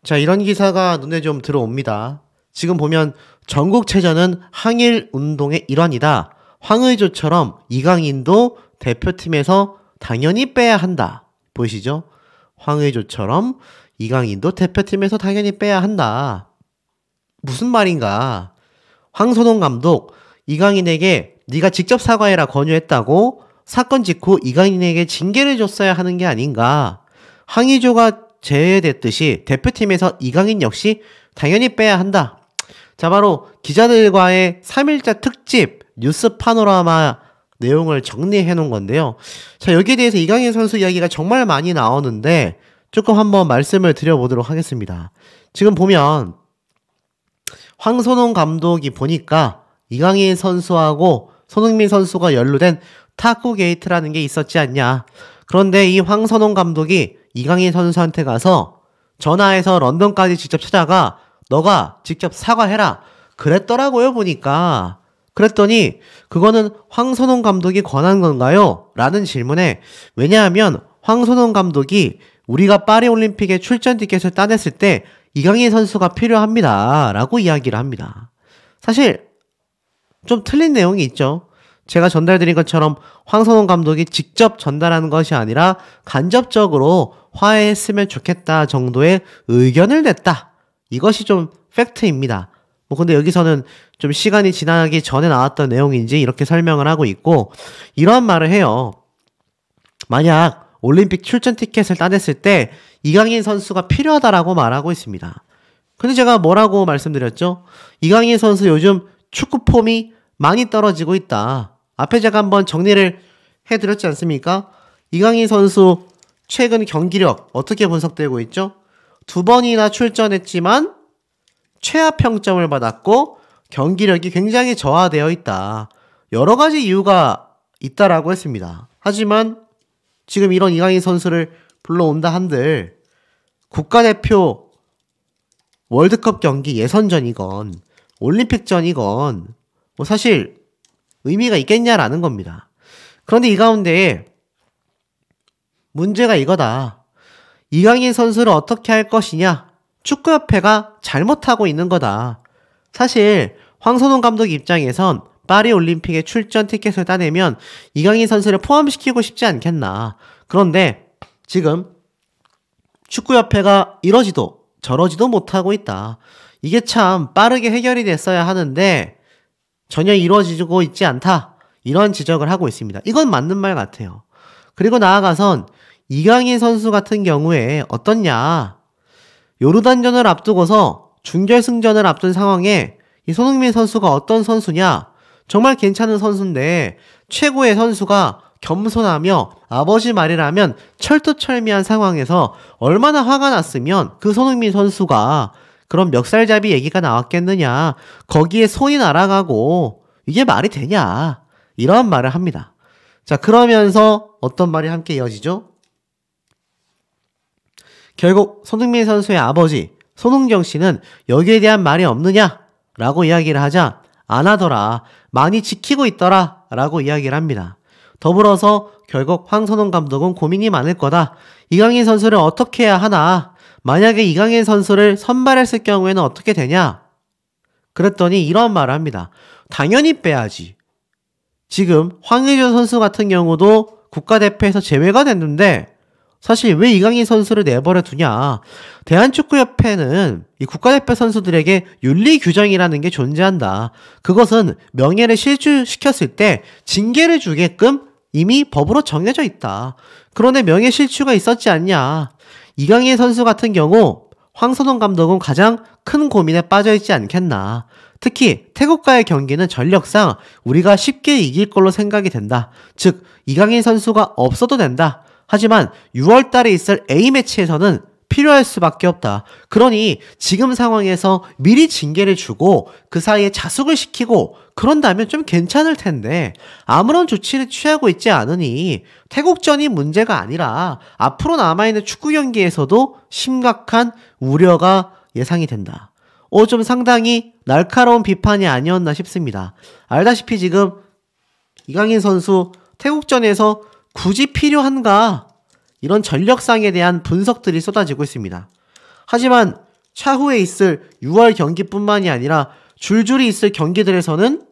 자, 이런 기사가 눈에 좀 들어옵니다. 지금 보면 전국체전은 항일 운동의 일환이다. 황의조처럼 이강인도 대표팀에서 당연히 빼야 한다. 보이시죠? 황의조처럼 이강인도 대표팀에서 당연히 빼야 한다. 무슨 말인가? 황선홍 감독, 이강인에게 네가 직접 사과해라 권유했다고 사건 직후 이강인에게 징계를 줬어야 하는 게 아닌가? 황의조가 제외됐듯이 대표팀에서 이강인 역시 당연히 빼야 한다. 자, 바로 기자들과의 3일자 특집 뉴스 파노라마 내용을 정리해 놓은 건데요. 자, 여기에 대해서 이강인 선수 이야기가 정말 많이 나오는데 조금 한번 말씀을 드려보도록 하겠습니다. 지금 보면 황선홍 감독이 보니까 이강인 선수하고 손흥민 선수가 연루된 탁구 게이트라는 게 있었지 않냐. 그런데 이 황선홍 감독이 이강인 선수한테 가서 전화해서 런던까지 직접 찾아가 너가 직접 사과해라 그랬더라고요. 보니까. 그랬더니 그거는 황선홍 감독이 권한 건가요? 라는 질문에, 왜냐하면 황선홍 감독이 우리가 파리올림픽에 출전 티켓을 따냈을 때 이강인 선수가 필요합니다 라고 이야기를 합니다. 사실 좀 틀린 내용이 있죠. 제가 전달드린 것처럼 황선홍 감독이 직접 전달하는 것이 아니라 간접적으로 화해했으면 좋겠다 정도의 의견을 냈다. 이것이 좀 팩트입니다. 근데 여기서는 좀 시간이 지나기 전에 나왔던 내용인지 이렇게 설명을 하고 있고, 이러한 말을 해요. 만약 올림픽 출전 티켓을 따냈을 때 이강인 선수가 필요하다라고 말하고 있습니다. 근데 제가 뭐라고 말씀드렸죠? 이강인 선수 요즘 축구 폼이 많이 떨어지고 있다. 앞에 제가 한번 정리를 해드렸지 않습니까? 이강인 선수 최근 경기력 어떻게 분석되고 있죠? 2번이나 출전했지만 최하 평점을 받았고 경기력이 굉장히 저하되어 있다. 여러 가지 이유가 있다라고 했습니다. 하지만 지금 이런 이강인 선수를 불러온다 한들 국가대표 월드컵 경기 예선전이건 올림픽전이건 사실 의미가 있겠냐라는 겁니다. 그런데 이 가운데 문제가 이거다. 이강인 선수를 어떻게 할 것이냐? 축구협회가 잘못하고 있는 거다. 사실 황선홍 감독 입장에선 파리올림픽에 출전 티켓을 따내면 이강인 선수를 포함시키고 싶지 않겠나. 그런데 지금 축구협회가 이러지도 저러지도 못하고 있다. 이게 참 빠르게 해결이 됐어야 하는데 전혀 이루어지고 있지 않다. 이런 지적을 하고 있습니다. 이건 맞는 말 같아요. 그리고 나아가선 이강인 선수 같은 경우에 어떻냐. 요르단전을 앞두고서 준결승전을 앞둔 상황에 이 손흥민 선수가 어떤 선수냐. 정말 괜찮은 선수인데 최고의 선수가 겸손하며 아버지 말이라면 철두철미한 상황에서 얼마나 화가 났으면 그 손흥민 선수가 그런 멱살잡이 얘기가 나왔겠느냐. 거기에 손이 날아가고 이게 말이 되냐. 이런 말을 합니다. 자, 그러면서 어떤 말이 함께 이어지죠? 결국 손흥민 선수의 아버지 손흥정 씨는 여기에 대한 말이 없느냐? 라고 이야기를 하자 안 하더라. 많이 지키고 있더라. 라고 이야기를 합니다. 더불어서 결국 황선홍 감독은 고민이 많을 거다. 이강인 선수를 어떻게 해야 하나? 만약에 이강인 선수를 선발했을 경우에는 어떻게 되냐? 그랬더니 이런 말을 합니다. 당연히 빼야지. 지금 황의조 선수 같은 경우도 국가대표에서 제외가 됐는데 사실 왜 이강인 선수를 내버려 두냐? 대한축구협회는 이 국가대표 선수들에게 윤리 규정이라는 게 존재한다. 그것은 명예를 실추시켰을 때 징계를 주게끔 이미 법으로 정해져 있다. 그런데 명예 실추가 있었지 않냐? 이강인 선수 같은 경우 황선홍 감독은 가장 큰 고민에 빠져있지 않겠나. 특히 태국과의 경기는 전력상 우리가 쉽게 이길 걸로 생각이 된다. 즉 이강인 선수가 없어도 된다. 하지만 6월 달에 있을 A매치에서는 필요할 수밖에 없다. 그러니 지금 상황에서 미리 징계를 주고 그 사이에 자숙을 시키고 그런다면 좀 괜찮을 텐데 아무런 조치를 취하고 있지 않으니 태국전이 문제가 아니라 앞으로 남아있는 축구 경기에서도 심각한 우려가 예상이 된다. 좀 상당히 날카로운 비판이 아니었나 싶습니다. 알다시피 지금 이강인 선수 태국전에서 굳이 필요한가? 이런 전력상에 대한 분석들이 쏟아지고 있습니다. 하지만 차후에 있을 6월 경기뿐만이 아니라 줄줄이 있을 경기들에서는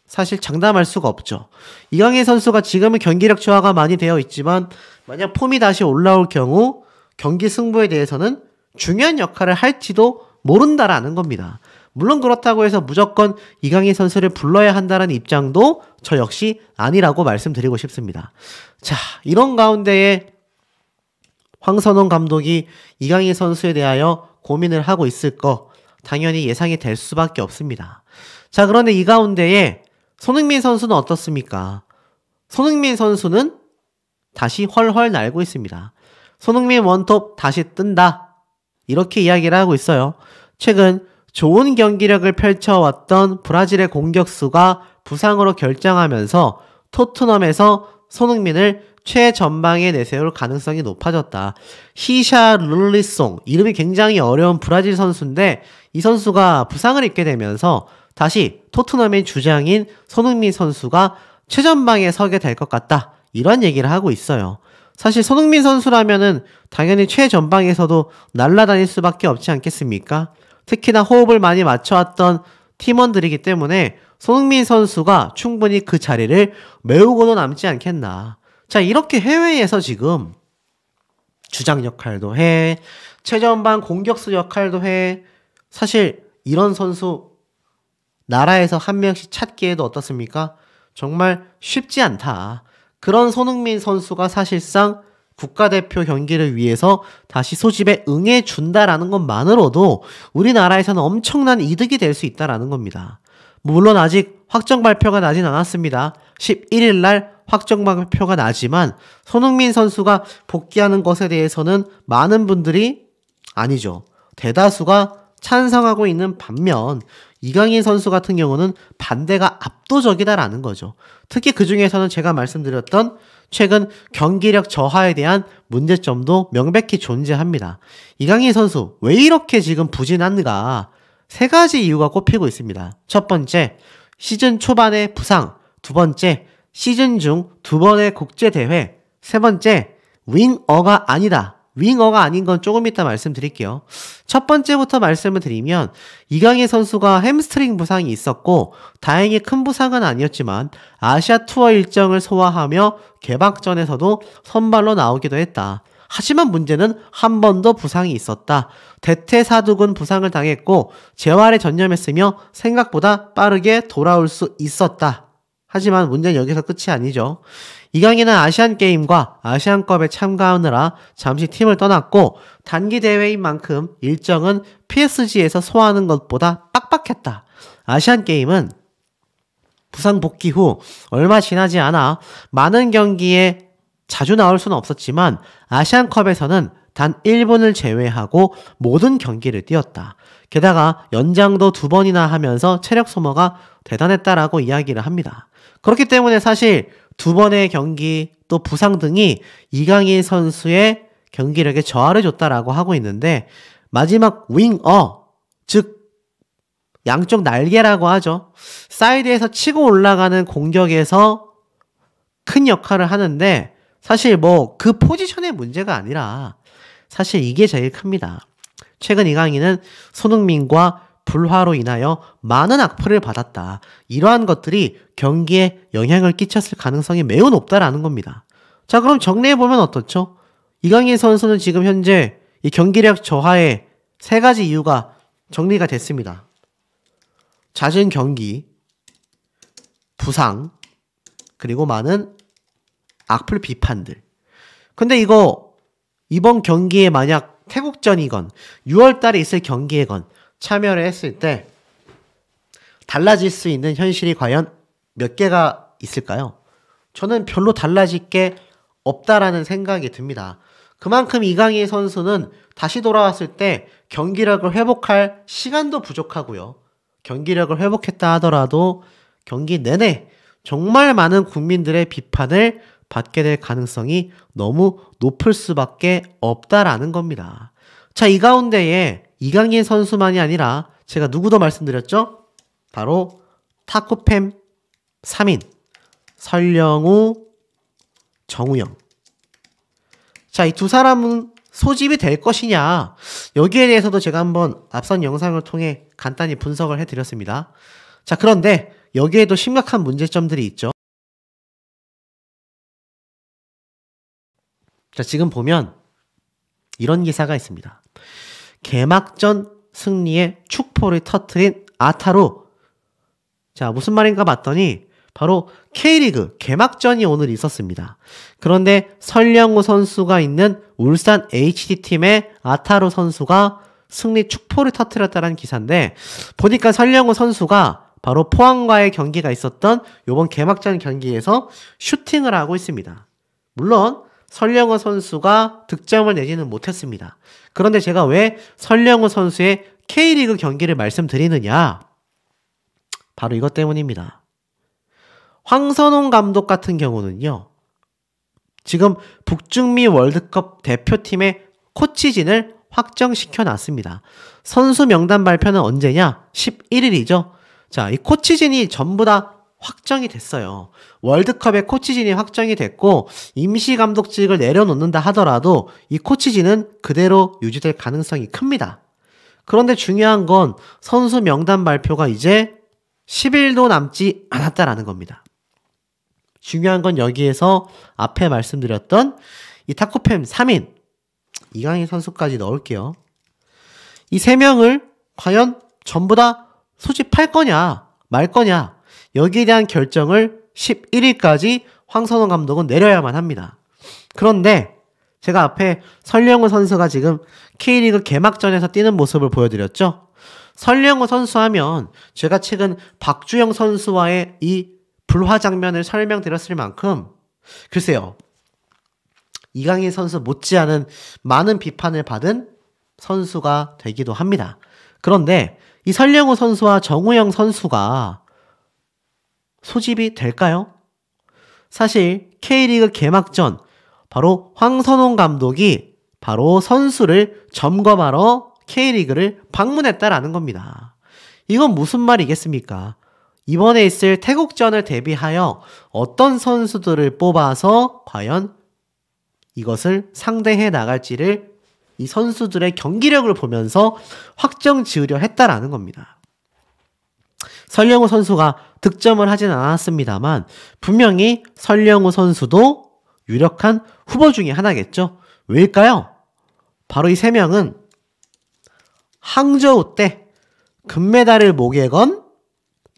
사실 장담할 수가 없죠. 이강인 선수가 지금은 경기력 저하가 많이 되어 있지만 만약 폼이 다시 올라올 경우 경기 승부에 대해서는 중요한 역할을 할지도 모른다라는 겁니다. 물론 그렇다고 해서 무조건 이강인 선수를 불러야 한다는 입장도 저 역시 아니라고 말씀드리고 싶습니다. 자, 이런 가운데에 황선홍 감독이 이강인 선수에 대하여 고민을 하고 있을 거 당연히 예상이 될 수밖에 없습니다. 자, 그런데 이 가운데에 손흥민 선수는 어떻습니까? 손흥민 선수는 다시 헐헐 날고 있습니다. 손흥민 원톱 다시 뜬다. 이렇게 이야기를 하고 있어요. 최근 좋은 경기력을 펼쳐왔던 브라질의 공격수가 부상으로 결장하면서 토트넘에서 손흥민을 최전방에 내세울 가능성이 높아졌다. 히샤 룰리송, 이름이 굉장히 어려운 브라질 선수인데 이 선수가 부상을 입게 되면서 다시 토트넘의 주장인 손흥민 선수가 최전방에 서게 될 것 같다. 이런 얘기를 하고 있어요. 사실 손흥민 선수라면은 당연히 최전방에서도 날아다닐 수밖에 없지 않겠습니까? 특히나 호흡을 많이 맞춰왔던 팀원들이기 때문에 손흥민 선수가 충분히 그 자리를 메우고도 남지 않겠나. 자, 이렇게 해외에서 지금 주장 역할도 해, 최전방 공격수 역할도 해. 사실 이런 선수 나라에서 한 명씩 찾기에도 어떻습니까? 정말 쉽지 않다. 그런 손흥민 선수가 사실상 국가대표 경기를 위해서 다시 소집에 응해준다라는 것만으로도 우리나라에서는 엄청난 이득이 될 수 있다라는 겁니다. 물론 아직 확정 발표가 나진 않았습니다. 11일 날 확정 발표가 나지만 손흥민 선수가 복귀하는 것에 대해서는 많은 분들이 아니죠. 대다수가 찬성하고 있는 반면 이강인 선수 같은 경우는 반대가 압도적이다라는 거죠. 특히 그 중에서는 제가 말씀드렸던 최근 경기력 저하에 대한 문제점도 명백히 존재합니다. 이강인 선수 왜 이렇게 지금 부진한가? 세 가지 이유가 꼽히고 있습니다. 첫 번째, 시즌 초반의 부상. 두 번째, 시즌 중 두 번의 국제대회. 세 번째, 윙어가 아니다. 윙어가 아닌 건 조금 이따 말씀드릴게요. 첫 번째부터 말씀을 드리면 이강인 선수가 햄스트링 부상이 있었고 다행히 큰 부상은 아니었지만 아시아 투어 일정을 소화하며 개막전에서도 선발로 나오기도 했다. 하지만 문제는 한 번 더 부상이 있었다. 대퇴사두근 부상을 당했고 재활에 전념했으며 생각보다 빠르게 돌아올 수 있었다. 하지만 문제는 여기서 끝이 아니죠. 이강인은 아시안게임과 아시안컵에 참가하느라 잠시 팀을 떠났고 단기 대회인 만큼 일정은 PSG에서 소화하는 것보다 빡빡했다. 아시안게임은 부상 복귀 후 얼마 지나지 않아 많은 경기에 자주 나올 수는 없었지만 아시안컵에서는 단 1분을 제외하고 모든 경기를 뛰었다. 게다가 연장도 2번이나 하면서 체력 소모가 대단했다라고 이야기를 합니다. 그렇기 때문에 사실 2번의 경기 또 부상 등이 이강인 선수의 경기력에 저하를 줬다라고 하고 있는데 마지막 윙어, 즉 양쪽 날개라고 하죠. 사이드에서 치고 올라가는 공격에서 큰 역할을 하는데 사실 뭐 그 포지션의 문제가 아니라 사실 이게 제일 큽니다. 최근 이강인은 손흥민과 불화로 인하여 많은 악플을 받았다. 이러한 것들이 경기에 영향을 끼쳤을 가능성이 매우 높다라는 겁니다. 자, 그럼 정리해보면 어떻죠? 이강인 선수는 지금 현재 이 경기력 저하의 세 가지 이유가 정리가 됐습니다. 잦은 경기, 부상, 그리고 많은 악플 비판들. 근데 이거 이번 경기에 만약 태국전이건 6월달에 있을 경기에건 참여를 했을 때 달라질 수 있는 현실이 과연 몇 개가 있을까요? 저는 별로 달라질 게 없다라는 생각이 듭니다. 그만큼 이강인 선수는 다시 돌아왔을 때 경기력을 회복할 시간도 부족하고요. 경기력을 회복했다 하더라도 경기 내내 정말 많은 국민들의 비판을 받게 될 가능성이 너무 높을 수밖에 없다라는 겁니다. 자, 이 가운데에 이강인 선수만이 아니라 제가 누구도 말씀드렸죠? 바로 탁구팸 3인 설령우, 정우영. 자, 이 두 사람은 소집이 될 것이냐. 여기에 대해서도 제가 한번 앞선 영상을 통해 간단히 분석을 해드렸습니다. 자, 그런데 여기에도 심각한 문제점들이 있죠. 자, 지금 보면 이런 기사가 있습니다. 개막전 승리의 축포를 터트린 아타루. 자, 무슨 말인가 봤더니 바로 K리그 개막전이 오늘 있었습니다. 그런데 설령우 선수가 있는 울산 HD팀의 아타루 선수가 승리 축포를 터뜨렸다는 기사인데, 보니까 설령우 선수가 바로 포항과의 경기가 있었던 이번 개막전 경기에서 슈팅을 하고 있습니다. 물론 설령우 선수가 득점을 내지는 못했습니다. 그런데 제가 왜 설령우 선수의 K리그 경기를 말씀드리느냐? 바로 이것 때문입니다. 황선홍 감독 같은 경우는요, 지금 북중미 월드컵 대표팀의 코치진을 확정시켜 놨습니다. 선수 명단 발표는 언제냐? 11일이죠. 자, 이 코치진이 전부 다 확정이 됐어요. 월드컵의 코치진이 확정이 됐고, 임시 감독직을 내려놓는다 하더라도 이 코치진은 그대로 유지될 가능성이 큽니다. 그런데 중요한 건 선수 명단 발표가 이제 10일도 남지 않았다라는 겁니다. 중요한 건 여기에서 앞에 말씀드렸던 이 탁구팸 3인 이강인 선수까지 넣을게요. 이 3명을 과연 전부 다 소집할 거냐 말 거냐, 여기에 대한 결정을 11일까지 황선홍 감독은 내려야만 합니다. 그런데 제가 앞에 설령우 선수가 지금 K리그 개막전에서 뛰는 모습을 보여드렸죠. 설령우 선수 하면 제가 최근 박주영 선수와의 이 불화 장면을 설명드렸을 만큼 글쎄요, 이강인 선수 못지않은 많은 비판을 받은 선수가 되기도 합니다. 그런데 이 설령우 선수와 정우영 선수가 소집이 될까요? 사실 K리그 개막전 바로 황선홍 감독이 바로 선수를 점검하러 K리그를 방문했다라는 겁니다. 이건 무슨 말이겠습니까? 이번에 있을 태국전을 대비하여 어떤 선수들을 뽑아서 과연 이것을 상대해 나갈지를 이 선수들의 경기력을 보면서 확정 지으려 했다라는 겁니다. 설령우 선수가 득점을 하진 않았습니다만 분명히 설령우 선수도 유력한 후보 중에 하나겠죠. 왜일까요? 바로 이 3명은 항저우 때 금메달을 목에 건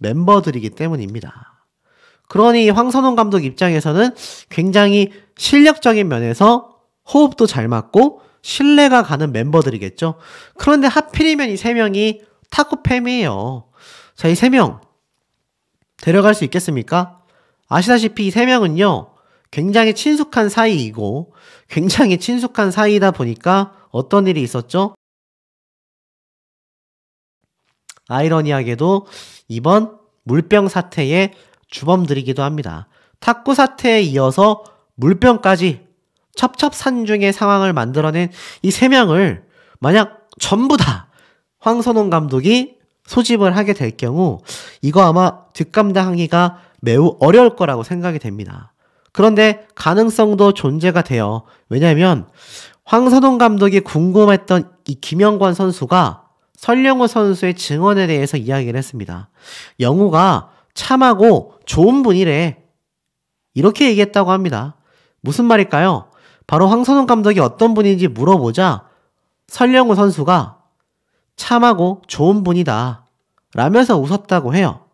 멤버들이기 때문입니다. 그러니 황선홍 감독 입장에서는 굉장히 실력적인 면에서 호흡도 잘 맞고 신뢰가 가는 멤버들이겠죠. 그런데 하필이면 이 3명이 탁구팸이에요. 자, 이 3명 데려갈 수 있겠습니까? 아시다시피 이 3명은요 굉장히 친숙한 사이이고, 굉장히 친숙한 사이이다 보니까 어떤 일이 있었죠? 아이러니하게도 이번 물병 사태의 주범들이기도 합니다. 탁구 사태에 이어서 물병까지 첩첩산중의 상황을 만들어낸 이 3명을 만약 전부 다 황선홍 감독이 소집을 하게 될 경우 이거 아마 뒷감당하기가 매우 어려울 거라고 생각이 됩니다. 그런데 가능성도 존재가 돼요. 왜냐하면 황선홍 감독이 궁금했던 이 김영권 선수가 설령우 선수의 증언에 대해서 이야기를 했습니다. 영우가 참하고 좋은 분이래. 이렇게 얘기했다고 합니다. 무슨 말일까요? 바로 황선홍 감독이 어떤 분인지 물어보자 설령우 선수가 참하고 좋은 분이다 라면서 웃었다고 해요.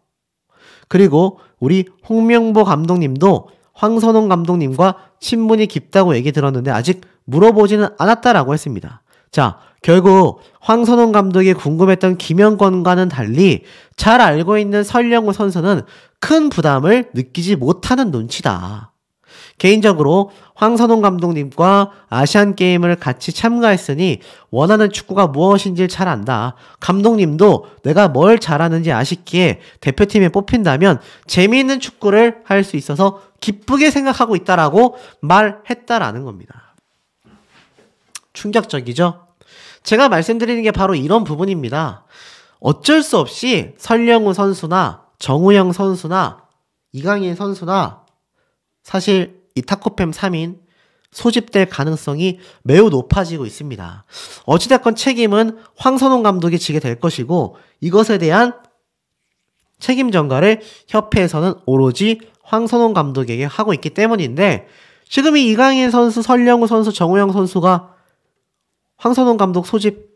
그리고 우리 홍명보 감독님도 황선홍 감독님과 친분이 깊다고 얘기 들었는데 아직 물어보지는 않았다라고 했습니다. 자, 결국 황선홍 감독이 궁금했던 김영권과는 달리 잘 알고 있는 설령우 선수는 큰 부담을 느끼지 못하는 눈치다. 개인적으로 황선홍 감독님과 아시안게임을 같이 참가했으니 원하는 축구가 무엇인지 잘 안다. 감독님도 내가 뭘 잘하는지 아시기에 대표팀에 뽑힌다면 재미있는 축구를 할 수 있어서 기쁘게 생각하고 있다라고 말했다라는 겁니다. 충격적이죠? 제가 말씀드리는 게 바로 이런 부분입니다. 어쩔 수 없이 설령우 선수나 정우영 선수나 이강인 선수나 사실 이 탁구팸 3인 소집될 가능성이 매우 높아지고 있습니다. 어찌됐건 책임은 황선홍 감독이 지게 될 것이고 이것에 대한 책임 전가를 협회에서는 오로지 황선홍 감독에게 하고 있기 때문인데 지금 이 이강인 선수, 설령우 선수, 정우영 선수가 황선홍 감독 소집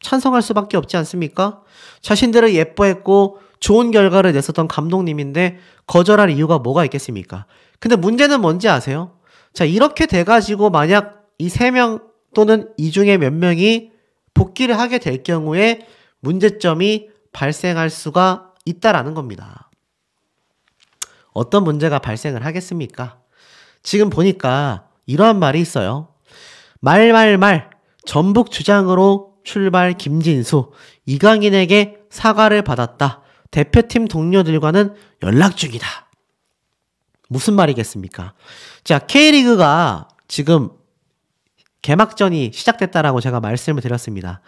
찬성할 수밖에 없지 않습니까? 자신들을 예뻐했고 좋은 결과를 냈었던 감독님인데 거절할 이유가 뭐가 있겠습니까? 근데 문제는 뭔지 아세요? 자, 이렇게 돼가지고 만약 이 3명 또는 이 중에 몇 명이 복귀를 하게 될 경우에 문제점이 발생할 수가 있다라는 겁니다. 어떤 문제가 발생을 하겠습니까? 지금 보니까 이러한 말이 있어요. 전북 주장으로 출발 김진수, 이강인에게 사과를 받았다. 대표팀 동료들과는 연락 중이다. 무슨 말이겠습니까? 자, K리그가 지금 개막전이 시작됐다라고 제가 말씀을 드렸습니다.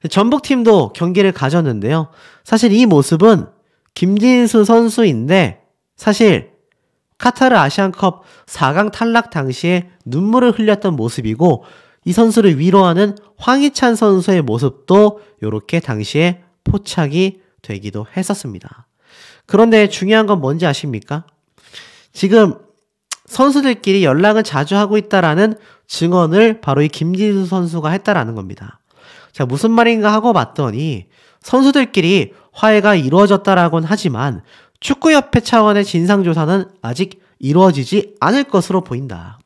전북팀도 경기를 가졌는데요. 사실 이 모습은 김진수 선수인데 사실 카타르 아시안컵 4강 탈락 당시에 눈물을 흘렸던 모습이고 이 선수를 위로하는 황희찬 선수의 모습도 이렇게 당시에 포착이 되기도 했었습니다. 그런데 중요한 건 뭔지 아십니까? 지금 선수들끼리 연락을 자주 하고 있다라는 증언을 바로 이 김진수 선수가 했다라는 겁니다. 자, 무슨 말인가 하고 봤더니 선수들끼리 화해가 이루어졌다라고는 하지만 축구협회 차원의 진상조사는 아직 이루어지지 않을 것으로 보인다.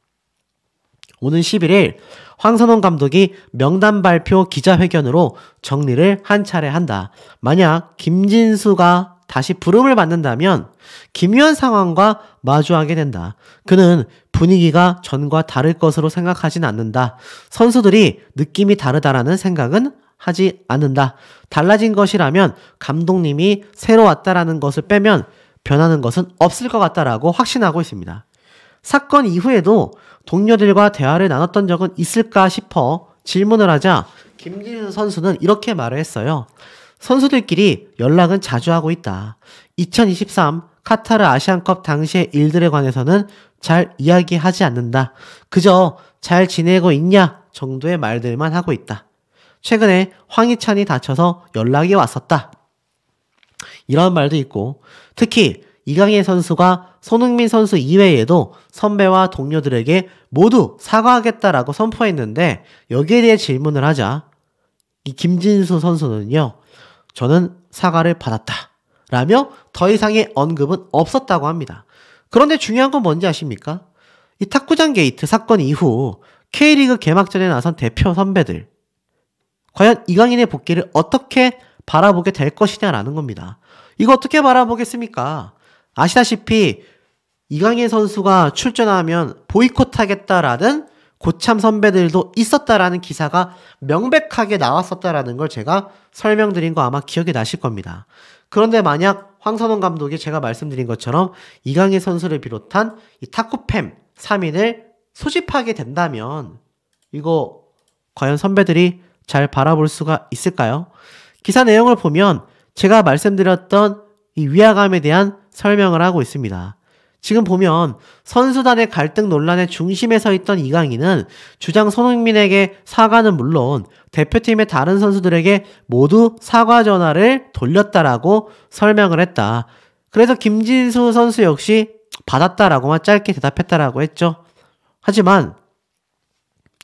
오는 11일 황선홍 감독이 명단 발표 기자회견으로 정리를 한 차례 한다. 만약 김진수가 다시 부름을 받는다면 기묘한 상황과 마주하게 된다. 그는 분위기가 전과 다를 것으로 생각하진 않는다. 선수들이 느낌이 다르다라는 생각은 하지 않는다. 달라진 것이라면 감독님이 새로 왔다라는 것을 빼면 변하는 것은 없을 것 같다라고 확신하고 있습니다. 사건 이후에도 동료들과 대화를 나눴던 적은 있을까 싶어 질문을 하자 김진수 선수는 이렇게 말을 했어요. 선수들끼리 연락은 자주 하고 있다. 2023 카타르 아시안컵 당시의 일들에 관해서는 잘 이야기하지 않는다. 그저 잘 지내고 있냐 정도의 말들만 하고 있다. 최근에 황희찬이 다쳐서 연락이 왔었다. 이런 말도 있고 특히 이강인 선수가 손흥민 선수 이외에도 선배와 동료들에게 모두 사과하겠다라고 선포했는데 여기에 대해 질문을 하자 이 김진수 선수는요. 저는 사과를 받았다. 라며 더 이상의 언급은 없었다고 합니다. 그런데 중요한 건 뭔지 아십니까? 이 탁구장 게이트 사건 이후 K리그 개막전에 나선 대표 선배들 과연 이강인의 복귀를 어떻게 바라보게 될 것이냐라는 겁니다. 이거 어떻게 바라보겠습니까? 아시다시피 이강인 선수가 출전하면 보이콧하겠다라는 고참 선배들도 있었다라는 기사가 명백하게 나왔었다라는 걸 제가 설명드린 거 아마 기억이 나실 겁니다. 그런데 만약 황선홍 감독이 제가 말씀드린 것처럼 이강인 선수를 비롯한 이 탁구팸 3인을 소집하게 된다면 이거 과연 선배들이 잘 바라볼 수가 있을까요? 기사 내용을 보면 제가 말씀드렸던 이 위화감에 대한 설명을 하고 있습니다. 지금 보면 선수단의 갈등 논란의 중심에 서 있던 이강인은 주장 손흥민에게 사과는 물론 대표팀의 다른 선수들에게 모두 사과 전화를 돌렸다라고 설명을 했다. 그래서 김진수 선수 역시 받았다라고만 짧게 대답했다라고 했죠. 하지만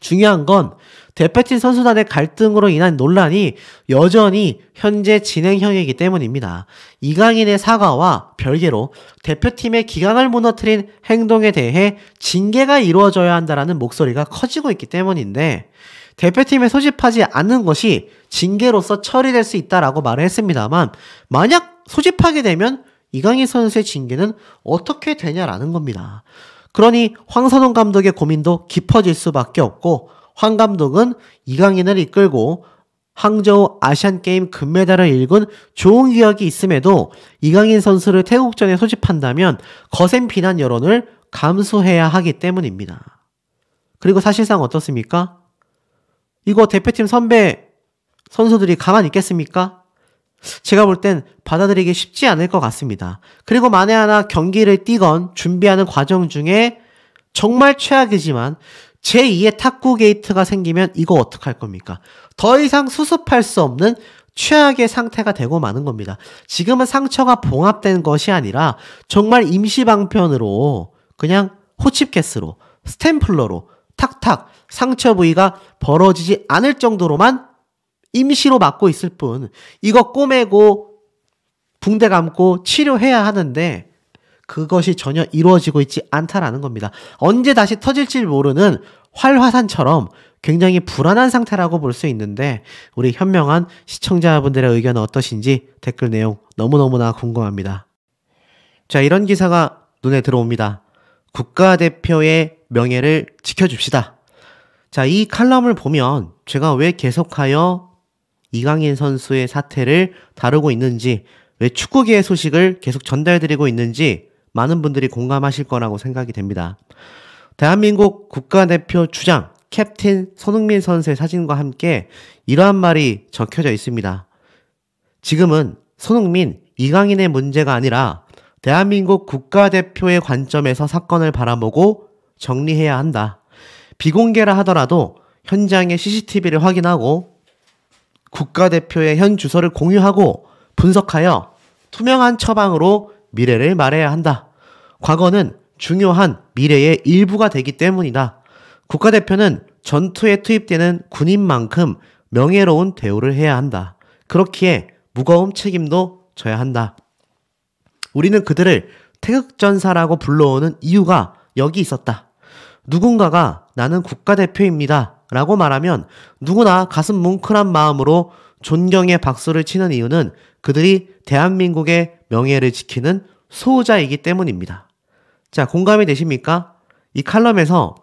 중요한 건 대표팀 선수단의 갈등으로 인한 논란이 여전히 현재 진행형이기 때문입니다. 이강인의 사과와 별개로 대표팀의 기강을 무너뜨린 행동에 대해 징계가 이루어져야 한다는 목소리가 커지고 있기 때문인데 대표팀에 소집하지 않는 것이 징계로서 처리될 수 있다라고 말을 했습니다만 만약 소집하게 되면 이강인 선수의 징계는 어떻게 되냐라는 겁니다. 그러니 황선홍 감독의 고민도 깊어질 수밖에 없고 황 감독은 이강인을 이끌고 항저우 아시안게임 금메달을 일군 좋은 기억이 있음에도 이강인 선수를 태국전에 소집한다면 거센 비난 여론을 감수해야 하기 때문입니다. 그리고 사실상 어떻습니까? 이거 대표팀 선배 선수들이 가만히 있겠습니까? 제가 볼 땐 받아들이기 쉽지 않을 것 같습니다. 그리고 만에 하나 경기를 뛰건 준비하는 과정 중에 정말 최악이지만 제2의 탁구 게이트가 생기면 이거 어떡할 겁니까? 더 이상 수습할 수 없는 최악의 상태가 되고 마는 겁니다. 지금은 상처가 봉합된 것이 아니라 정말 임시방편으로 그냥 호칩가스로 스탬플러로 탁탁 상처 부위가 벌어지지 않을 정도로만 임시로 막고 있을 뿐 이거 꼬매고 붕대 감고 치료해야 하는데 그것이 전혀 이루어지고 있지 않다라는 겁니다. 언제 다시 터질지 모르는 활화산처럼 굉장히 불안한 상태라고 볼 수 있는데 우리 현명한 시청자분들의 의견은 어떠신지 댓글 내용 너무너무나 궁금합니다. 자, 이런 기사가 눈에 들어옵니다. 국가대표의 명예를 지켜줍시다. 자, 이 칼럼을 보면 제가 왜 계속하여 이강인 선수의 사태를 다루고 있는지, 왜 축구계의 소식을 계속 전달드리고 있는지 많은 분들이 공감하실 거라고 생각이 됩니다. 대한민국 국가대표 주장 캡틴 손흥민 선수의 사진과 함께 이러한 말이 적혀져 있습니다. 지금은 손흥민, 이강인의 문제가 아니라 대한민국 국가대표의 관점에서 사건을 바라보고 정리해야 한다. 비공개라 하더라도 현장의 CCTV를 확인하고 국가대표의 현 주소를 공유하고 분석하여 투명한 처방으로 미래를 말해야 한다. 과거는 중요한 미래의 일부가 되기 때문이다. 국가대표는 전투에 투입되는 군인만큼 명예로운 대우를 해야 한다. 그렇기에 무거운 책임도 져야 한다. 우리는 그들을 태극전사라고 불러오는 이유가 여기 있었다. 누군가가 나는 국가대표입니다 라고 말하면 누구나 가슴 뭉클한 마음으로 존경의 박수를 치는 이유는 그들이 대한민국의 명예를 지키는 수호자이기 때문입니다. 자, 공감이 되십니까? 이 칼럼에서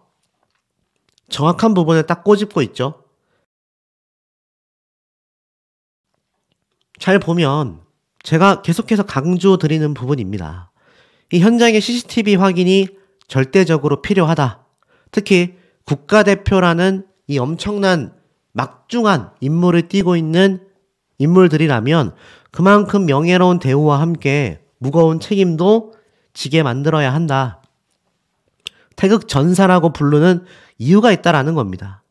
정확한 부분을 딱 꼬집고 있죠. 잘 보면 제가 계속해서 강조드리는 부분입니다. 이 현장의 CCTV 확인이 절대적으로 필요하다. 특히 국가대표라는 이 엄청난 막중한 임무를 띠고 있는 인물들이라면 그만큼 명예로운 대우와 함께 무거운 책임도 지게 만들어야 한다. 태극전사라고 부르는 이유가 있다라는 겁니다.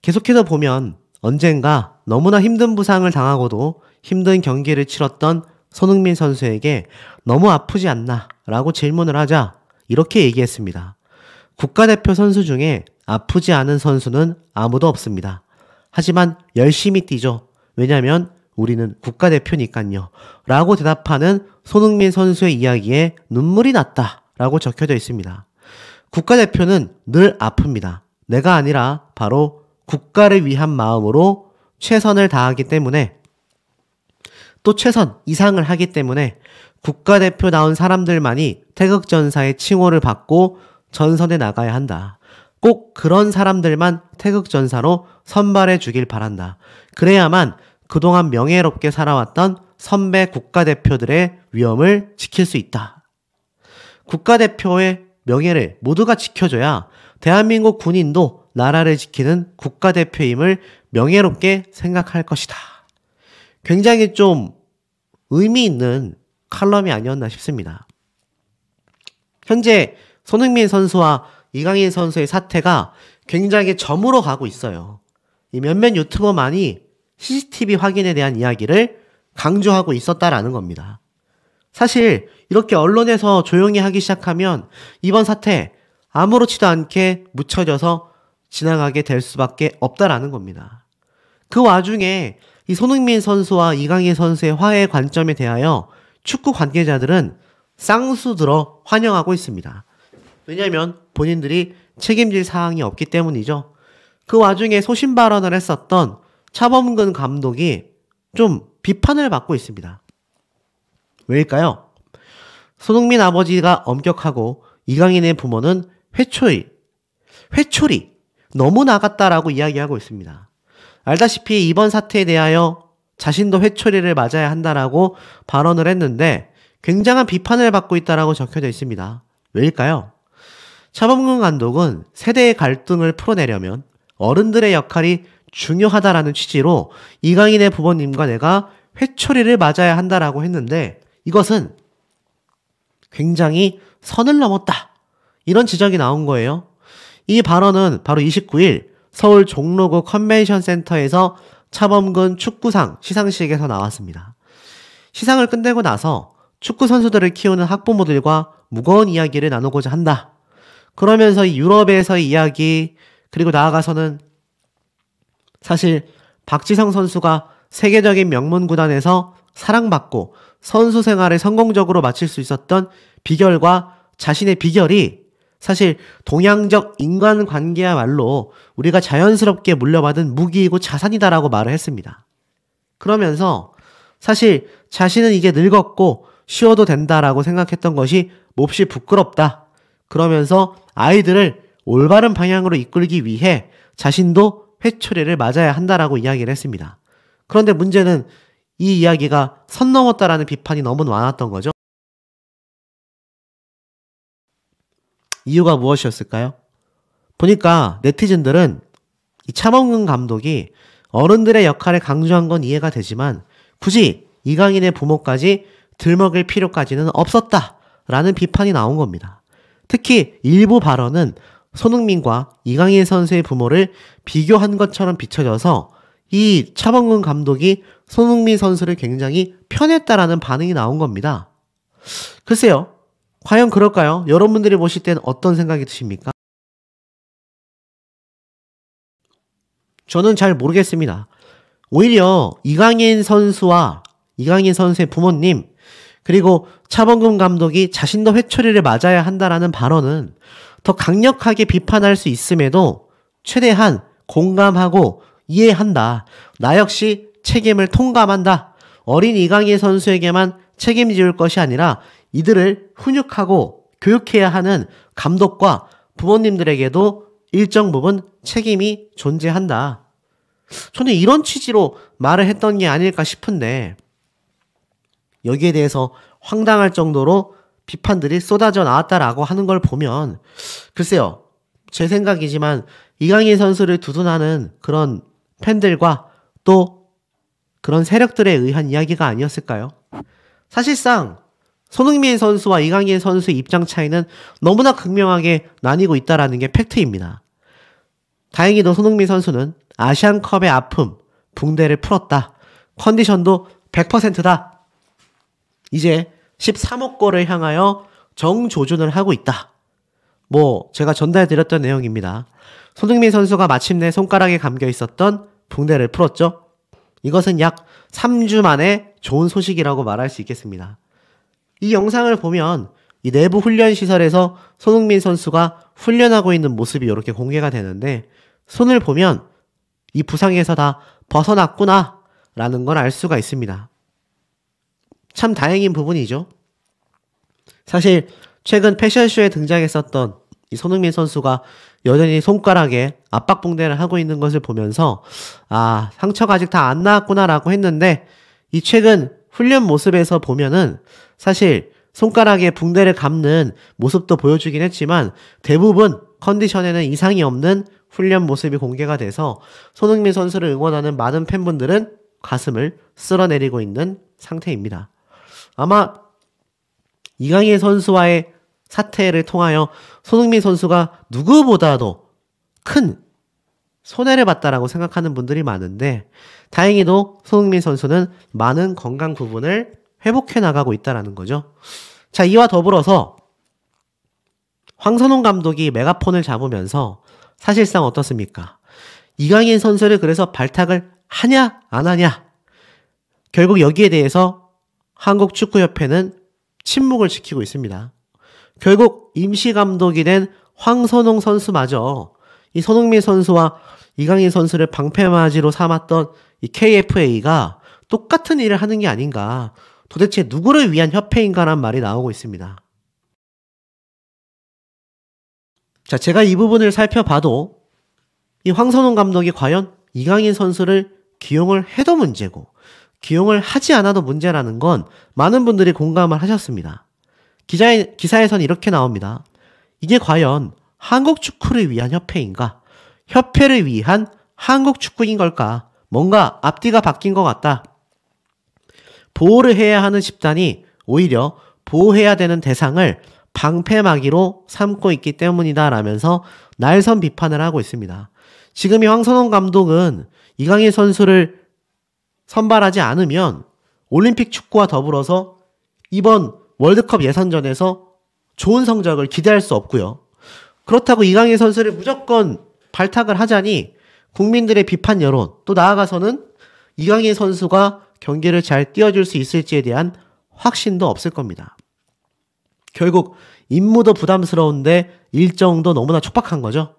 계속해서 보면 언젠가 너무나 힘든 부상을 당하고도 힘든 경기를 치렀던 손흥민 선수에게 너무 아프지 않나? 라고 질문을 하자 이렇게 얘기했습니다. 국가대표 선수 중에 아프지 않은 선수는 아무도 없습니다. 하지만 열심히 뛰죠. 왜냐하면 우리는 국가대표니까요. 라고 대답하는 손흥민 선수의 이야기에 눈물이 났다. 라고 적혀져 있습니다. 국가대표는 늘 아픕니다. 내가 아니라 바로 국가를 위한 마음으로 최선을 다하기 때문에 또 최선 이상을 하기 때문에 국가대표다운 사람들만이 태극전사의 칭호를 받고 전선에 나가야 한다. 꼭 그런 사람들만 태극전사로 선발해 주길 바란다. 그래야만 그동안 명예롭게 살아왔던 선배 국가대표들의 위엄을 지킬 수 있다. 국가대표의 명예를 모두가 지켜줘야 대한민국 군인도 나라를 지키는 국가대표임을 명예롭게 생각할 것이다. 굉장히 좀 의미 있는 칼럼이 아니었나 싶습니다. 현재 손흥민 선수와 이강인 선수의 사태가 굉장히 저물어 가고 있어요. 이 몇몇 유튜버만이 CCTV 확인에 대한 이야기를 강조하고 있었다라는 겁니다. 사실 이렇게 언론에서 조용히 하기 시작하면 이번 사태 아무렇지도 않게 묻혀져서 지나가게 될 수밖에 없다라는 겁니다. 그 와중에 이 손흥민 선수와 이강인 선수의 화해 관점에 대하여 축구 관계자들은 쌍수들어 환영하고 있습니다. 왜냐하면 본인들이 책임질 사항이 없기 때문이죠. 그 와중에 소신 발언을 했었던 차범근 감독이 좀 비판을 받고 있습니다. 왜일까요? 손흥민 아버지가 엄격하고 이강인의 부모는 회초리 너무 나갔다라고 이야기하고 있습니다. 알다시피 이번 사태에 대하여 자신도 회초리를 맞아야 한다라고 발언을 했는데 굉장한 비판을 받고 있다라고 적혀져 있습니다. 왜일까요? 차범근 감독은 세대의 갈등을 풀어내려면 어른들의 역할이 중요하다라는 취지로 이강인의 부모님과 내가 회초리를 맞아야 한다라고 했는데 이것은 굉장히 선을 넘었다. 이런 지적이 나온 거예요. 이 발언은 바로 29일 서울 종로구 컨벤션 센터에서 차범근 축구상 시상식에서 나왔습니다. 시상을 끝내고 나서 축구 선수들을 키우는 학부모들과 무거운 이야기를 나누고자 한다. 그러면서 유럽에서의 이야기, 그리고 나아가서는 사실 박지성 선수가 세계적인 명문 구단에서 사랑받고 선수 생활을 성공적으로 마칠 수 있었던 비결과 자신의 비결이 사실 동양적 인간관계야말로 우리가 자연스럽게 물려받은 무기이고 자산이다라고 말을 했습니다. 그러면서 사실 자신은 이제 늙었고 쉬어도 된다라고 생각했던 것이 몹시 부끄럽다. 그러면서 아이들을 올바른 방향으로 이끌기 위해 자신도 회초리를 맞아야 한다라고 이야기를 했습니다. 그런데 문제는 이 이야기가 선 넘었다라는 비판이 너무 많았던 거죠. 이유가 무엇이었을까요? 보니까 네티즌들은 이 차범근 감독이 어른들의 역할을 강조한 건 이해가 되지만 굳이 이강인의 부모까지 들먹일 필요까지는 없었다라는 비판이 나온 겁니다. 특히 일부 발언은 손흥민과 이강인 선수의 부모를 비교한 것처럼 비춰져서 이 차범근 감독이 손흥민 선수를 굉장히 편했다라는 반응이 나온 겁니다. 글쎄요, 과연 그럴까요? 여러분들이 보실 땐 어떤 생각이 드십니까? 저는 잘 모르겠습니다. 오히려 이강인 선수와 이강인 선수의 부모님, 그리고 차범근 감독이 자신도 회초리를 맞아야 한다라는 발언은 더 강력하게 비판할 수 있음에도 최대한 공감하고 이해한다. 나 역시 책임을 통감한다. 어린 이강인 선수에게만 책임지을 것이 아니라 이들을 훈육하고 교육해야 하는 감독과 부모님들에게도 일정 부분 책임이 존재한다. 저는 이런 취지로 말을 했던 게 아닐까 싶은데 여기에 대해서 황당할 정도로 비판들이 쏟아져 나왔다라고 하는 걸 보면 글쎄요, 제 생각이지만 이강인 선수를 두둔하는 그런 팬들과 또 그런 세력들에 의한 이야기가 아니었을까요? 사실상 손흥민 선수와 이강인 선수의 입장 차이는 너무나 극명하게 나뉘고 있다는 게 팩트입니다. 다행히도 손흥민 선수는 아시안컵의 아픔, 붕대를 풀었다. 컨디션도 100%다. 이제 13억 골을 향하여 정조준을 하고 있다. 제가 전달드렸던 내용입니다. 손흥민 선수가 마침내 손가락에 감겨 있었던 붕대를 풀었죠. 이것은 약 3주 만에 좋은 소식이라고 말할 수 있겠습니다. 이 영상을 보면 이 내부 훈련 시설에서 손흥민 선수가 훈련하고 있는 모습이 이렇게 공개가 되는데 손을 보면 이 부상에서 다 벗어났구나 라는 걸 알 수가 있습니다. 참 다행인 부분이죠. 사실 최근 패션쇼에 등장했었던 이 손흥민 선수가 여전히 손가락에 압박붕대를 하고 있는 것을 보면서 상처가 아직 다 안 나았구나 라고 했는데 이 최근 훈련 모습에서 보면은 사실 손가락에 붕대를 감는 모습도 보여주긴 했지만 대부분 컨디션에는 이상이 없는 훈련 모습이 공개가 돼서 손흥민 선수를 응원하는 많은 팬분들은 가슴을 쓸어내리고 있는 상태입니다. 아마 이강인 선수와의 사태를 통하여 손흥민 선수가 누구보다도 큰 손해를 봤다라고 생각하는 분들이 많은데 다행히도 손흥민 선수는 많은 건강 부분을 회복해 나가고 있다는 거죠. 자, 이와 더불어서 황선홍 감독이 메가폰을 잡으면서 사실상 어떻습니까? 이강인 선수를 그래서 발탁을 하냐 안 하냐, 결국 여기에 대해서 한국축구협회는 침묵을 지키고 있습니다. 결국 임시감독이 된 황선홍 선수마저 이 손흥민 선수와 이강인 선수를 방패맞이로 삼았던 이 KFA가 똑같은 일을 하는 게 아닌가, 도대체 누구를 위한 협회인가라는 말이 나오고 있습니다. 자, 제가 이 부분을 살펴봐도 이 황선홍 감독이 과연 이강인 선수를 기용을 해도 문제고 기용을 하지 않아도 문제라는 건 많은 분들이 공감을 하셨습니다. 기사에선 이렇게 나옵니다. 이게 과연 한국 축구를 위한 협회인가? 협회를 위한 한국 축구인 걸까? 뭔가 앞뒤가 바뀐 것 같다. 보호를 해야 하는 집단이 오히려 보호해야 되는 대상을 방패막이로 삼고 있기 때문이다 라면서 날선 비판을 하고 있습니다. 지금 이 황선홍 감독은 이강인 선수를 선발하지 않으면 올림픽 축구와 더불어서 이번 월드컵 예선전에서 좋은 성적을 기대할 수 없고요. 그렇다고 이강인 선수를 무조건 발탁을 하자니 국민들의 비판 여론, 또 나아가서는 이강인 선수가 경기를 잘 띄워줄 수 있을지에 대한 확신도 없을 겁니다. 결국 임무도 부담스러운데 일정도 너무나 촉박한 거죠.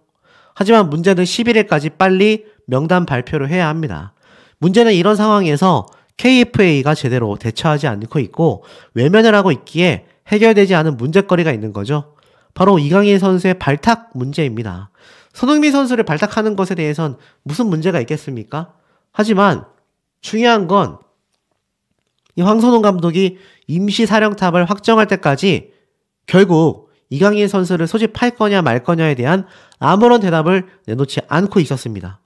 하지만 문제는 11일까지 빨리 명단 발표를 해야 합니다. 문제는 이런 상황에서 KFA가 제대로 대처하지 않고 있고 외면을 하고 있기에 해결되지 않은 문제거리가 있는 거죠. 바로 이강인 선수의 발탁 문제입니다. 손흥민 선수를 발탁하는 것에 대해선 무슨 문제가 있겠습니까? 하지만 중요한 건 이 황선홍 감독이 임시사령탑을 확정할 때까지 결국 이강인 선수를 소집할 거냐 말 거냐에 대한 아무런 대답을 내놓지 않고 있었습니다.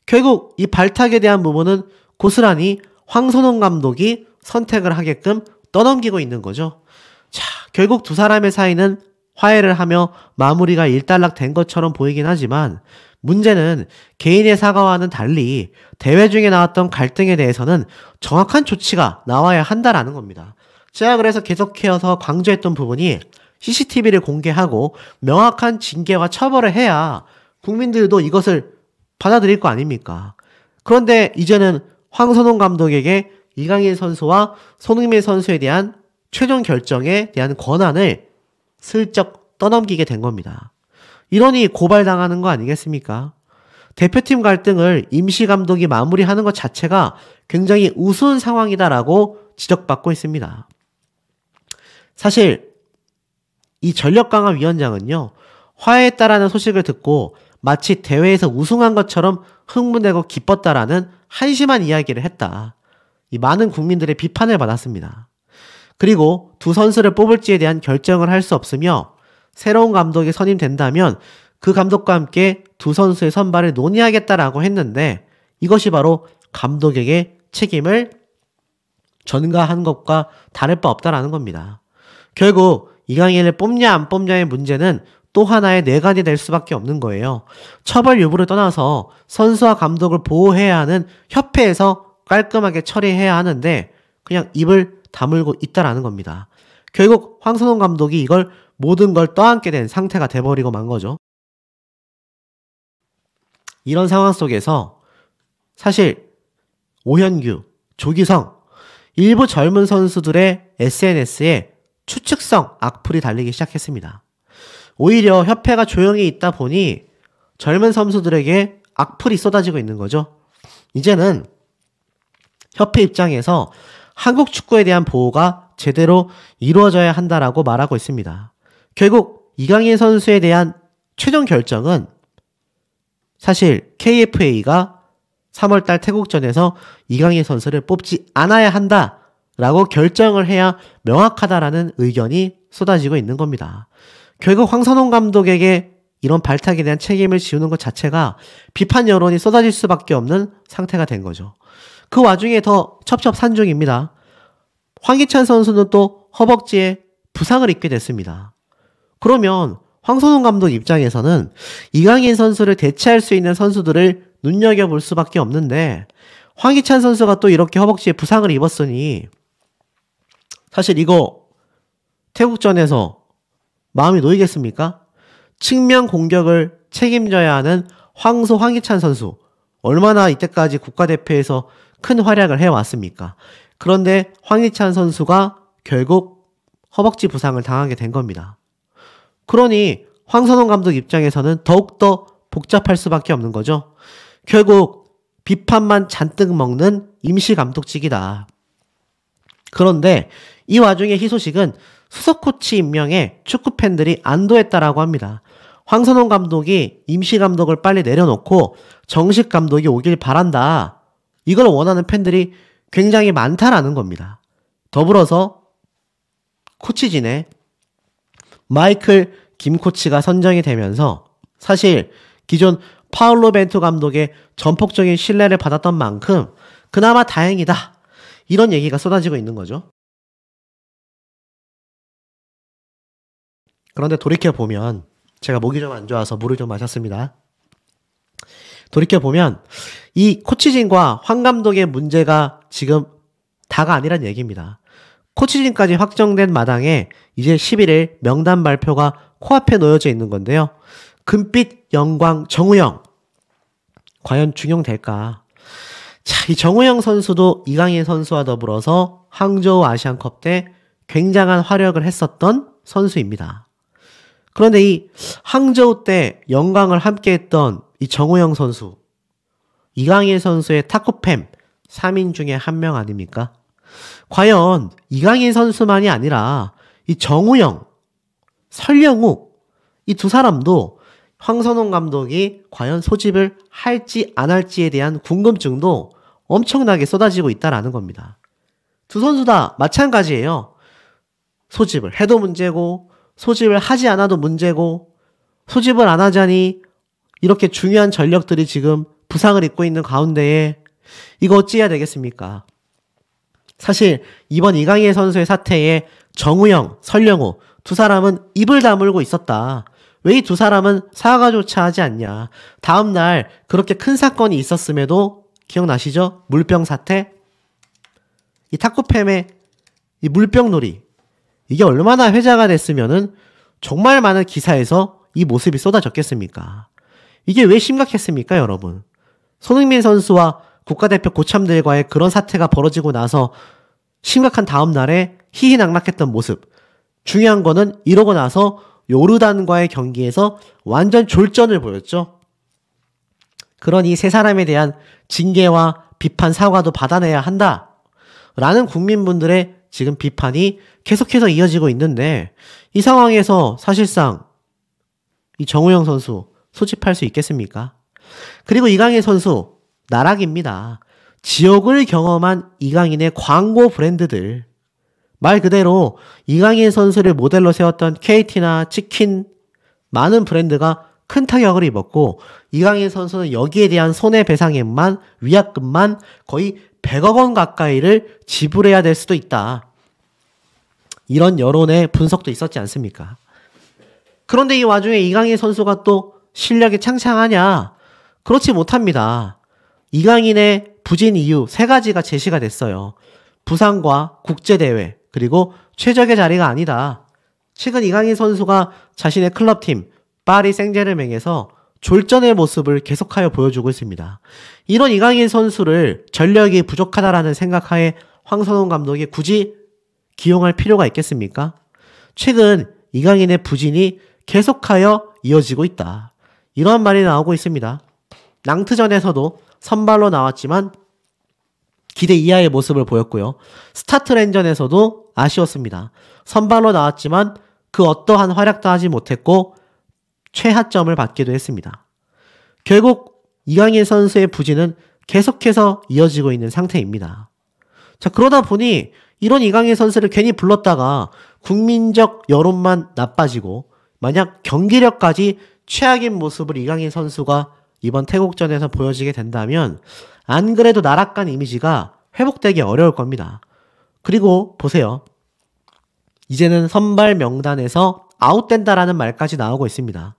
결국 이 발탁에 대한 부분은 고스란히 황선홍 감독이 선택을 하게끔 떠넘기고 있는 거죠. 자, 결국 두 사람의 사이는 화해를 하며 마무리가 일단락된 것처럼 보이긴 하지만 문제는 개인의 사과와는 달리 대회 중에 나왔던 갈등에 대해서는 정확한 조치가 나와야 한다라는 겁니다. 제가 그래서 계속해서 강조했던 부분이 CCTV를 공개하고 명확한 징계와 처벌을 해야 국민들도 이것을 받아들일 거 아닙니까? 그런데 이제는 황선홍 감독에게 이강인 선수와 손흥민 선수에 대한 최종 결정에 대한 권한을 슬쩍 떠넘기게 된 겁니다. 이러니 고발당하는 거 아니겠습니까? 대표팀 갈등을 임시감독이 마무리하는 것 자체가 굉장히 우스운 상황이다라고 지적받고 있습니다. 사실 이 전력강화위원장은요, 화해했다라는 소식을 듣고 마치 대회에서 우승한 것처럼 흥분되고 기뻤다라는 한심한 이야기를 했다. 이 많은 국민들의 비판을 받았습니다. 그리고 두 선수를 뽑을지에 대한 결정을 할 수 없으며 새로운 감독이 선임된다면 그 감독과 함께 두 선수의 선발을 논의하겠다라고 했는데 이것이 바로 감독에게 책임을 전가한 것과 다를 바 없다라는 겁니다. 결국 이강인을 뽑냐 안 뽑냐의 문제는 또 하나의 뇌관이 될 수밖에 없는 거예요. 처벌 여부를 떠나서 선수와 감독을 보호해야 하는 협회에서 깔끔하게 처리해야 하는데 그냥 입을 다물고 있다라는 겁니다. 결국 황선홍 감독이 이걸 모든 걸 떠안게 된 상태가 돼버리고 만 거죠. 이런 상황 속에서 사실 오현규, 조기성, 일부 젊은 선수들의 SNS에 추측성 악플이 달리기 시작했습니다. 오히려 협회가 조용히 있다 보니 젊은 선수들에게 악플이 쏟아지고 있는 거죠. 이제는 협회 입장에서 한국 축구에 대한 보호가 제대로 이루어져야 한다라고 말하고 있습니다. 결국 이강인 선수에 대한 최종 결정은 사실 KFA가 3월달 태국전에서 이강인 선수를 뽑지 않아야 한다라고 결정을 해야 명확하다라는 의견이 쏟아지고 있는 겁니다. 결국 황선홍 감독에게 이런 발탁에 대한 책임을 지우는 것 자체가 비판 여론이 쏟아질 수밖에 없는 상태가 된 거죠. 그 와중에 더 첩첩산중입니다. 황희찬 선수는 또 허벅지에 부상을 입게 됐습니다. 그러면 황선홍 감독 입장에서는 이강인 선수를 대체할 수 있는 선수들을 눈여겨볼 수밖에 없는데 황희찬 선수가 또 이렇게 허벅지에 부상을 입었으니 사실 이거 태국전에서 마음이 놓이겠습니까? 측면 공격을 책임져야 하는 황희찬 선수 얼마나 이때까지 국가대표에서 큰 활약을 해왔습니까? 그런데 황희찬 선수가 결국 허벅지 부상을 당하게 된 겁니다. 그러니 황선홍 감독 입장에서는 더욱더 복잡할 수밖에 없는 거죠. 결국 비판만 잔뜩 먹는 임시감독직이다. 그런데 이 와중에 희소식은 수석 코치 임명에 축구팬들이 안도했다라고 합니다. 황선홍 감독이 임시감독을 빨리 내려놓고 정식 감독이 오길 바란다. 이걸 원하는 팬들이 굉장히 많다라는 겁니다. 더불어서 코치진에 마이클 김 코치가 선정이 되면서 사실 기존 파울로 벤투 감독의 전폭적인 신뢰를 받았던 만큼 그나마 다행이다. 이런 얘기가 쏟아지고 있는 거죠. 그런데 돌이켜보면 제가 목이 좀 안 좋아서 물을 좀 마셨습니다. 돌이켜보면 이 코치진과 황 감독의 문제가 지금 다가 아니란 얘기입니다. 코치진까지 확정된 마당에 이제 11일 명단 발표가 코앞에 놓여져 있는 건데요. 금빛 영광 정우영 과연 중용될까? 자, 이 정우영 선수도 이강인 선수와 더불어서 항저우 아시안컵 때 굉장한 활약을 했었던 선수입니다. 그런데 이 항저우 때 영광을 함께했던 이 정우영 선수, 이강인 선수의 타코팸 3인 중에 한 명 아닙니까? 과연 이강인 선수만이 아니라 이 정우영, 설영우 이 두 사람도 황선홍 감독이 과연 소집을 할지 안 할지에 대한 궁금증도 엄청나게 쏟아지고 있다라는 겁니다. 두 선수 다 마찬가지예요. 소집을 해도 문제고 소집을 하지 않아도 문제고 소집을 안 하자니 이렇게 중요한 전력들이 지금 부상을 입고 있는 가운데에 이거 어찌해야 되겠습니까? 사실 이번 이강인 선수의 사태에 정우영, 설영우 두 사람은 입을 다물고 있었다. 왜 이 두 사람은 사과조차 하지 않냐. 다음날 그렇게 큰 사건이 있었음에도 기억나시죠? 물병 사태? 이 타코팸의 이 물병놀이 이게 얼마나 회자가 됐으면은 정말 많은 기사에서 이 모습이 쏟아졌겠습니까? 이게 왜 심각했습니까, 여러분? 손흥민 선수와 국가대표 고참들과의 그런 사태가 벌어지고 나서 심각한 다음날에 희희낙낙했던 모습. 중요한 거는 이러고 나서 요르단과의 경기에서 완전 졸전을 보였죠. 그러니 세 사람에 대한 징계와 비판 사과도 받아내야 한다. 라는 국민분들의 지금 비판이 계속해서 이어지고 있는데 이 상황에서 사실상 이 정우영 선수 소집할 수 있겠습니까? 그리고 이강인 선수 나락입니다. 지옥을 경험한 이강인의 광고 브랜드들 말 그대로 이강인 선수를 모델로 세웠던 KT나 치킨 많은 브랜드가 큰 타격을 입었고 이강인 선수는 여기에 대한 손해배상액만 위약금만 거의 100억 원 가까이를 지불해야 될 수도 있다. 이런 여론의 분석도 있었지 않습니까? 그런데 이 와중에 이강인 선수가 또 실력이 창창하냐? 그렇지 못합니다. 이강인의 부진 이유 3가지가 제시가 됐어요. 부상과 국제대회 그리고 최적의 자리가 아니다. 최근 이강인 선수가 자신의 클럽팀 파리 생제르맹에서 졸전의 모습을 계속하여 보여주고 있습니다. 이런 이강인 선수를 전력이 부족하다라는 생각하에 황선홍 감독이 굳이 기용할 필요가 있겠습니까? 최근 이강인의 부진이 계속하여 이어지고 있다. 이러한 말이 나오고 있습니다. 낭트전에서도 선발로 나왔지만 기대 이하의 모습을 보였고요. 스타트랜전에서도 아쉬웠습니다. 선발로 나왔지만 그 어떠한 활약도 하지 못했고 최하점을 받기도 했습니다. 결국 이강인 선수의 부진은 계속해서 이어지고 있는 상태입니다. 자, 그러다 보니 이런 이강인 선수를 괜히 불렀다가 국민적 여론만 나빠지고 만약 경기력까지 최악인 모습을 이강인 선수가 이번 태국전에서 보여지게 된다면 안 그래도 나락간 이미지가 회복되기 어려울 겁니다. 그리고 보세요. 이제는 선발 명단에서 아웃된다라는 말까지 나오고 있습니다.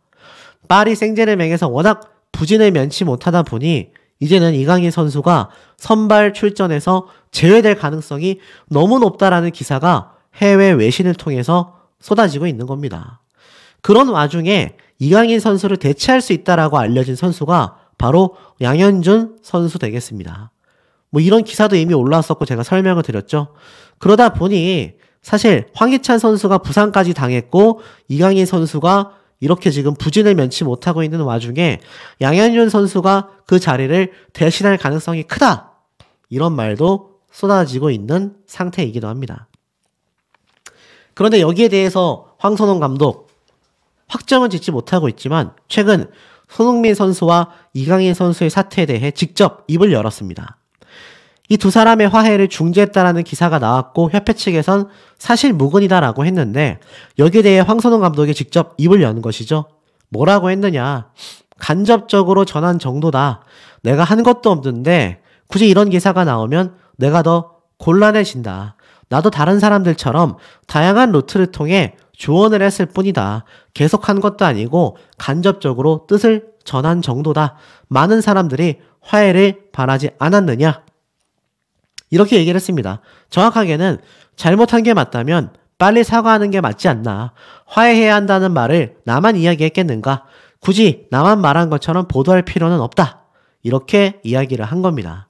파리 생제르맹에서 워낙 부진을 면치 못하다 보니 이제는 이강인 선수가 선발 출전에서 제외될 가능성이 너무 높다라는 기사가 해외 외신을 통해서 쏟아지고 있는 겁니다. 그런 와중에 이강인 선수를 대체할 수 있다라고 알려진 선수가 바로 양현준 선수 되겠습니다. 뭐 이런 기사도 이미 올라왔었고 제가 설명을 드렸죠. 그러다 보니 사실 황희찬 선수가 부상까지 당했고 이강인 선수가 이렇게 지금 부진을 면치 못하고 있는 와중에 양현준 선수가 그 자리를 대신할 가능성이 크다. 이런 말도 쏟아지고 있는 상태이기도 합니다. 그런데 여기에 대해서 황선홍 감독 확정은 짓지 못하고 있지만 최근 손흥민 선수와 이강인 선수의 사태에 대해 직접 입을 열었습니다. 이 두 사람의 화해를 중지했다라는 기사가 나왔고 협회 측에선 사실 무근이다라고 했는데 여기에 대해 황선홍 감독이 직접 입을 여는 것이죠. 뭐라고 했느냐. 간접적으로 전한 정도다. 내가 한 것도 없는데 굳이 이런 기사가 나오면 내가 더 곤란해진다. 나도 다른 사람들처럼 다양한 루트를 통해 조언을 했을 뿐이다. 계속한 것도 아니고 간접적으로 뜻을 전한 정도다. 많은 사람들이 화해를 바라지 않았느냐? 이렇게 얘기를 했습니다. 정확하게는 잘못한 게 맞다면 빨리 사과하는 게 맞지 않나. 화해해야 한다는 말을 나만 이야기했겠는가? 굳이 나만 말한 것처럼 보도할 필요는 없다. 이렇게 이야기를 한 겁니다.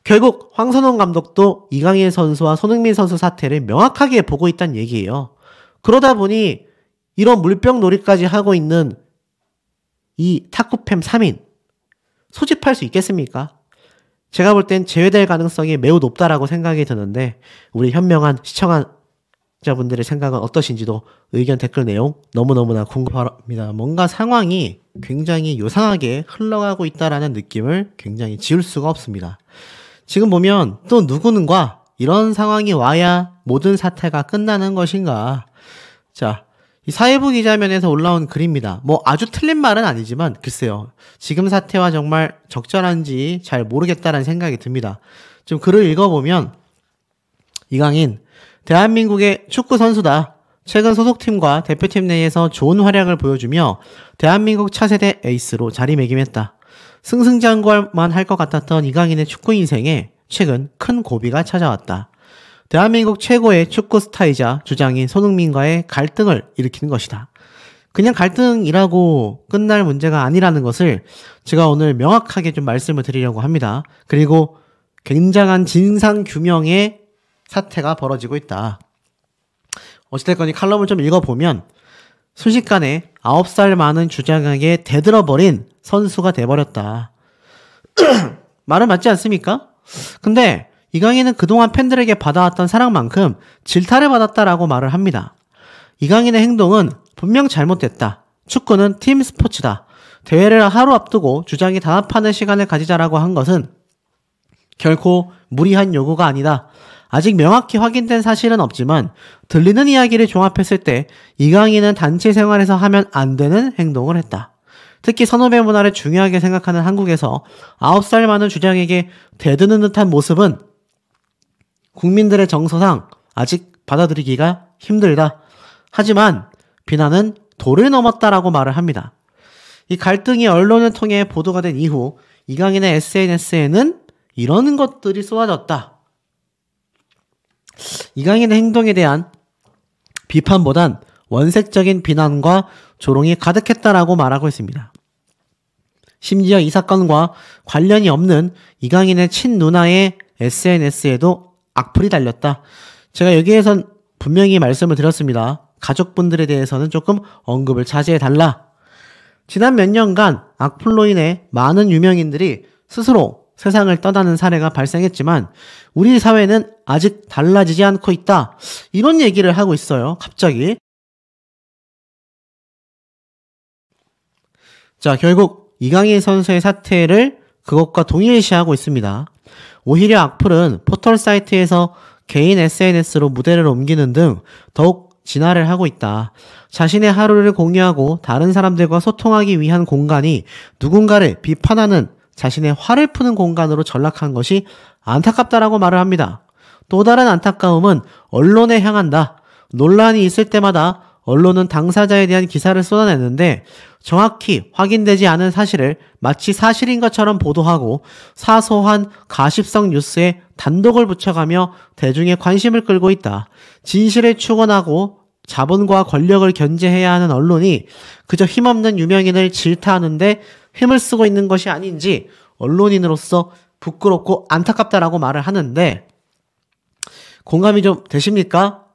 결국 황선홍 감독도 이강인 선수와 손흥민 선수 사태를 명확하게 보고 있다는 얘기예요. 그러다 보니 이런 물병놀이까지 하고 있는 이 탁구팸 3인 소집할 수 있겠습니까? 제가 볼 땐 제외될 가능성이 매우 높다라고 생각이 드는데 우리 현명한 시청자분들의 생각은 어떠신지도 의견 댓글 내용 너무너무나 궁금합니다. 뭔가 상황이 굉장히 요상하게 흘러가고 있다라는 느낌을 굉장히 지울 수가 없습니다. 지금 보면 또 누구는가 이런 상황이 와야 모든 사태가 끝나는 것인가. 자, 이 사회부 기자면에서 올라온 글입니다. 뭐 아주 틀린 말은 아니지만 글쎄요. 지금 사태와 정말 적절한지 잘 모르겠다라는 생각이 듭니다. 좀 글을 읽어보면 이강인, 대한민국의 축구 선수다. 최근 소속팀과 대표팀 내에서 좋은 활약을 보여주며 대한민국 차세대 에이스로 자리매김했다. 승승장구만 할 것 같았던 이강인의 축구 인생에 최근 큰 고비가 찾아왔다. 대한민국 최고의 축구 스타이자 주장인 손흥민과의 갈등을 일으키는 것이다. 그냥 갈등이라고 끝날 문제가 아니라는 것을 제가 오늘 명확하게 좀 말씀을 드리려고 합니다. 그리고 굉장한 진상규명의 사태가 벌어지고 있다. 어찌됐건 이 칼럼을 좀 읽어보면 순식간에 9살 많은 주장에게 대들어버린 선수가 돼버렸다. 말은 맞지 않습니까? 근데 이강인은 그동안 팬들에게 받아왔던 사랑만큼 질타를 받았다라고 말을 합니다. 이강인의 행동은 분명 잘못됐다. 축구는 팀 스포츠다. 대회를 하루 앞두고 주장이 단합하는 시간을 가지자라고 한 것은 결코 무리한 요구가 아니다. 아직 명확히 확인된 사실은 없지만 들리는 이야기를 종합했을 때 이강인은 단체 생활에서 하면 안 되는 행동을 했다. 특히 선후배 문화를 중요하게 생각하는 한국에서 9살 많은 주장에게 대드는 듯한 모습은 국민들의 정서상 아직 받아들이기가 힘들다. 하지만 비난은 도를 넘었다라고 말을 합니다. 이 갈등이 언론을 통해 보도가 된 이후 이강인의 SNS에는 이런 것들이 쏟아졌다. 이강인의 행동에 대한 비판보단 원색적인 비난과 조롱이 가득했다라고 말하고 있습니다. 심지어 이 사건과 관련이 없는 이강인의 친누나의 SNS에도 악플이 달렸다. 제가 여기에선 분명히 말씀을 드렸습니다. 가족분들에 대해서는 조금 언급을 자제해달라. 지난 몇 년간 악플로 인해 많은 유명인들이 스스로 세상을 떠나는 사례가 발생했지만 우리 사회는 아직 달라지지 않고 있다. 이런 얘기를 하고 있어요. 갑자기. 자, 결국 이강인 선수의 사태를 그것과 동일시하고 있습니다. 오히려 악플은 포털 사이트에서 개인 SNS로 무대를 옮기는 등 더욱 진화를 하고 있다. 자신의 하루를 공유하고 다른 사람들과 소통하기 위한 공간이 누군가를 비판하는 자신의 화를 푸는 공간으로 전락한 것이 안타깝다라고 말을 합니다. 또 다른 안타까움은 언론에 향한다. 논란이 있을 때마다 언론은 당사자에 대한 기사를 쏟아내는데 정확히 확인되지 않은 사실을 마치 사실인 것처럼 보도하고 사소한 가십성 뉴스에 단독을 붙여가며 대중의 관심을 끌고 있다. 진실을 추구하고 자본과 권력을 견제해야 하는 언론이 그저 힘없는 유명인을 질타하는데 힘을 쓰고 있는 것이 아닌지 언론인으로서 부끄럽고 안타깝다라고 말을 하는데 공감이 좀 되십니까?